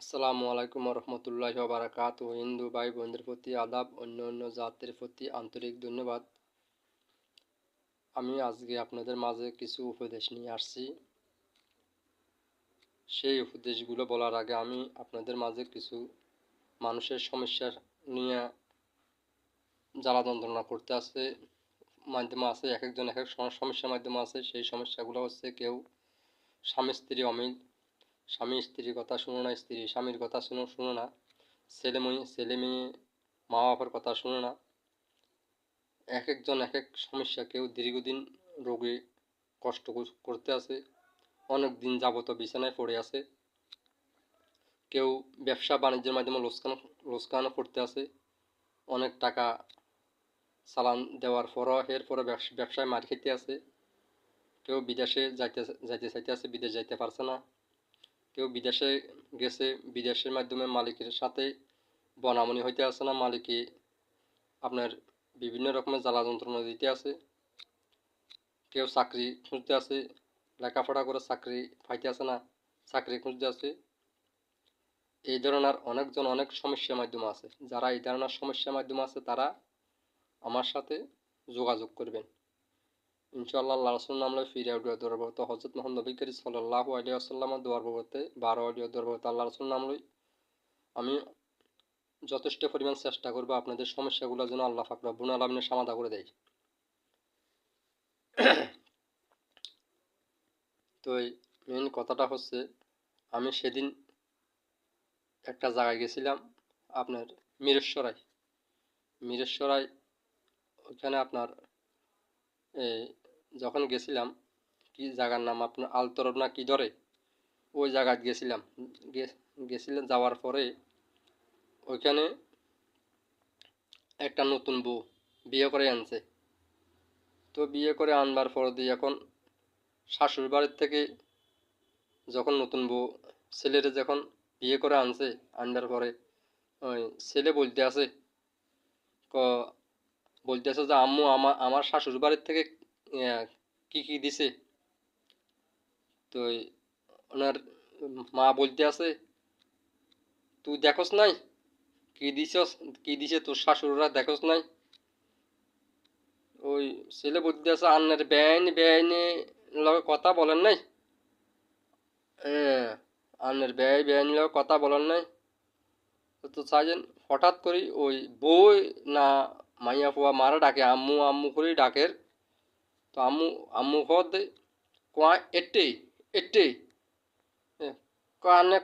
আসসালামু আলাইকুম রহমতুল্লাহি ওয়া বারাকাতুহু। হিন্দু ভাই বোনদের প্রতি আদাব, অন্য জাতির প্রতি আন্তরিক ধন্যবাদ। আমি আজকে আপনাদের মাঝে কিছু উপদেশ নিয়ে আসছি। সেই উপদেশগুলো বলার আগে আমি আপনাদের মাঝে কিছু মানুষের সমস্যা নিয়ে জ্বালা যন্ত্রণা করতে আছে মাধ্যমে আছে, এক একজন এক এক সমস্যার মাধ্যমে আছে। সেই সমস্যাগুলো হচ্ছে, কেউ স্বামী স্ত্রী অমিল, স্বামী স্ত্রীর কথা শুনে না, স্ত্রী স্বামীর কথা শুনে না, ছেলে মেয়ে মা বাবার কথা শুনে না। এক একজন এক এক সমস্যা, কেউ দীর্ঘদিন রোগে কষ্ট করতে আছে, অনেক দিন যাবত বিছানায় পড়ে আছে, কেউ ব্যবসা বাণিজ্যের মাধ্যমে লোকসান করতে আছে, অনেক টাকা চালান দেওয়ার পরও এরপরে ব্যবসায় মার খেতে আছে, কেউ বিদেশে যাইতে চাইতে আছে, বিদেশ যাইতে পারছে না, কেউ বিদেশে গেছে, বিদেশের মাধ্যমে মালিকের সাথে বনামনি হইতে আছে না, মালিকে আপনার বিভিন্ন রকমের জ্বালা যন্ত্রণা দিতে আছে, কেউ চাকরি খুঁজতে আছে, লেখাপড়া করে চাকরি পাইতে আছে না, চাকরি খুঁজতে আছে। এই ধরনের অনেকজন অনেক সমস্যার মাধ্যমে আছে। যারা এই ধরনের সমস্যার মাধ্যমে আছে তারা আমার সাথে যোগাযোগ করবেন। ইনশাআল্লাহ আল্লাহ রাসূলের নাম লই ফিরে অডিও দরবত হযরত মুহাম্মদ নবী করিম সাল্লাল্লাহু আলাইহি ওয়াসাল্লামের দোয়ার বলতে 12 অডিও দরবত আল্লাহ রাসূলের নাম লই আমি যথেষ্ট পরিমাণ চেষ্টা করব আপনাদের সমস্যাগুলো যেন আল্লাহ পাক রব্বুল আলামিন সমাধান করে দেয়। তো এই মেইন কথাটা হচ্ছে, আমি সেদিন একটা জায়গায় গেছিলাম, আপনার মিরেশ্বরায়। ওখানে আপনার যখন গেছিলাম, কি জায়গার নাম আপনার আলতরব না কি ধরে, ওই জায়গায় গেছিলাম। যাওয়ার পরে ওইখানে একটা নতুন বউ বিয়ে করে আনছে। তো বিয়ে করে আনবার পর দিয়ে এখন শাশুড়ি বাড়ির থেকে যখন নতুন বউ ছেলেরে যখন বিয়ে করে আনছে, আনবার পরে ওই ছেলে বলতেছে যে আম্মু আমার শাশুড়ি বাড়ির থেকে কি কি দিছে। তো ওনার মা বলতে আছে, তুই দেখোস নাই কি দিছে তোর শাশুড়রা, দেখোস নাই। ওই ছেলে বলতে আছে, আন্নার বেআইনি লগে কথা বলেন নাই, হ্যাঁ আন্নার বেআইনি লগে কথা বলেন নাই। তো চাইছেন হঠাৎ করে ওই বই না মাইয়া ফুয়া মারা ডাকে, আম্মু আম্মু করেই ডাকের। তো আম্মু আম্মু হদ কোয়া এটে এটে কানে